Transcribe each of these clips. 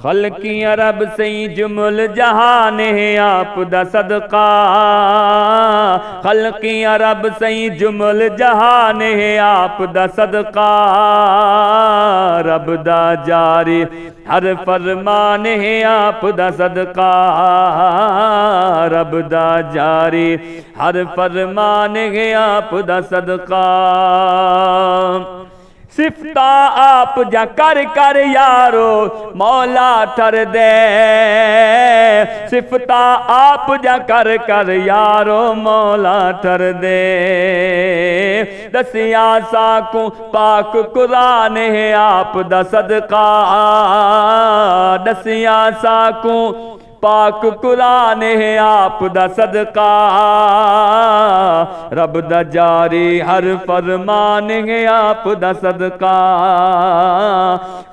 खल्कियां रब सही जुमुल जहान है आप दा सदका। खल्कियां रब सही जुमुल जहान है आप दा सदका। रब दा जारी हर फरमान है आप दा सदका। रब दा जारी हर फरमान है आप दा सदका। सिफता आप जा कर यारो मौला ठर दे। सिफता आप जा कर यारो मौला ठर दे। दसिया साकू पाक कुरान है आप दा सदका। दसिया साकू पाक कुरान है आप दा सदका। रब दा जारी हर फरमान है आप दा सदका।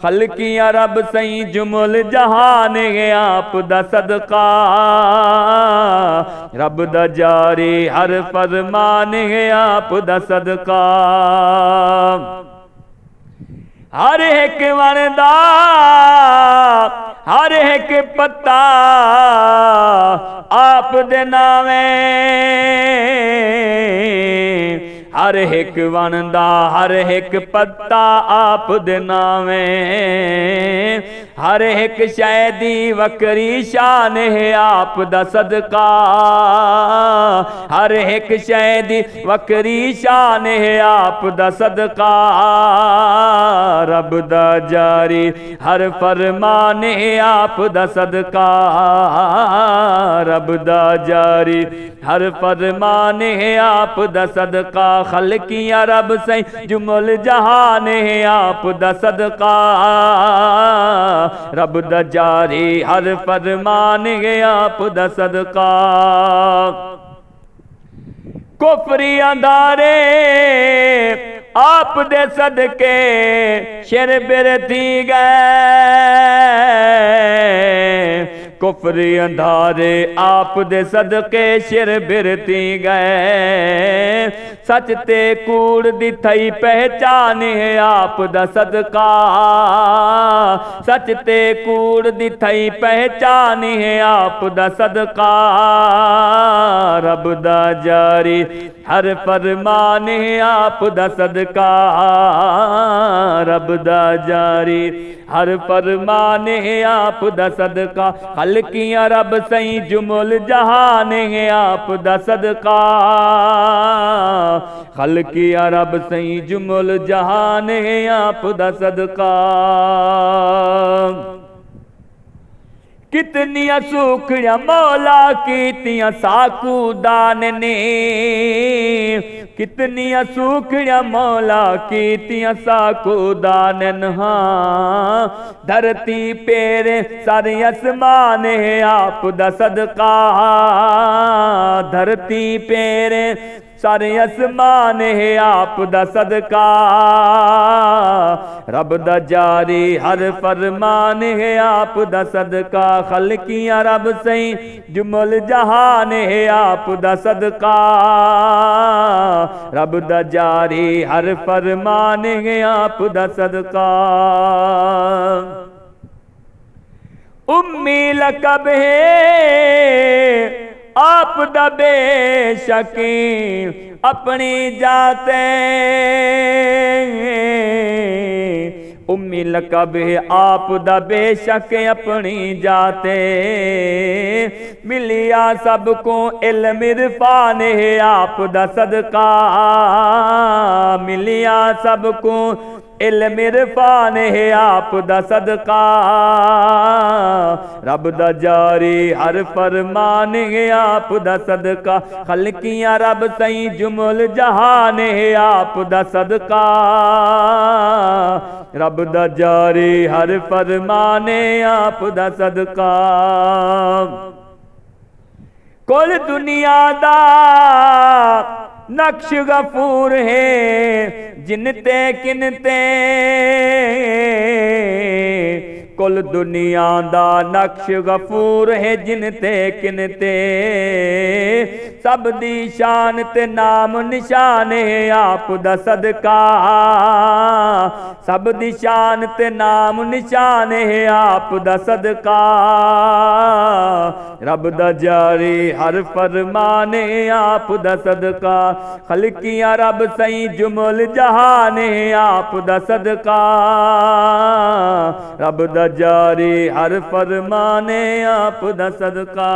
खल्कियां रब सही जुमुल जहान है आप दा सदका। रब दा जारी हर फरमान है आप दा सदका। हर एक वणदा हर एक पत्ता आप दे नावे। हर एक वणदा हर एक पत्ता आप दे नावे। हर एक शै दी वकरी शान है आप दा सदका। हर एक शै दी वकरी शान है आप दा सदका। रब दा जारी हर फरमान है आप दा सदका। रब दा जारी हर फरमान है आप दा सदका। खल्कियां रब सही जुमुल जहान है आप दा सदका। रब दा जारी हर फरमान है आप दा सदका। कुफरी अंधारे आप दे सदके शेर बिर थी गए। कुफरी अंधारे आप दे सदके शेर बिर थी गए। सच ते कूड़ दी थई पहचान है आप दा सदका। सच ते कूड़ दी थई पहचान है आप दा सदका। रब दा जारी हर फरमान है आप दा सदका। रब दा जारी हर फरमान है आप दा सदका। खल्कियां रब सही जुमुल जहान है आप दा सदका। खल्कियां रब सही जुमुल जहान है आप दा सदका। कितनियां सूखड़ियां मौला कीतियां साकू दान ने। कितनियां सूखड़ियां मौला कीतियां साकू दान। हाँ धरती पेरे सारे आसमान है आप दा सदका। धरती पेरे सारे आसमान है आप दा सदका। रब दा जारी हर फरमान है आप दा सदका। खल्कियां रब सही जुमुल जहान है आप दा सदका। रब दा जारी हर फरमान है आप दा सदका। उम्मी लकब है आप दा बेशकी अपनी जाते। उम्मी लकब है आप दा बेशक अपनी जाते। मिलिया सबको इल्म इरफान है आप दा सदका। मिलिया सबको इल्म इरफान है आप दा सदका। रब दा जारी हर फरमान है आप दा सदका। खल्कियां रब सही जुमुल जहान है आप दा सदका। रब दा जारी हर फरमान है आप दा सदका। कुल दुनिया दा नक्श गफूर है जिनते किनते। कुल दुनिया दा नक्श गफूर है जिन ते किन ते सब दी शान ते नाम निशान है आप दा सदका सब दी शान ते नाम निशान है आप दा सदका रब दा जारी हर फरमान है आप दा सदका खलकियां रब सही जुमल जहान है आप दा सदका रब दा जारी हर फरमान है आप दा सदका।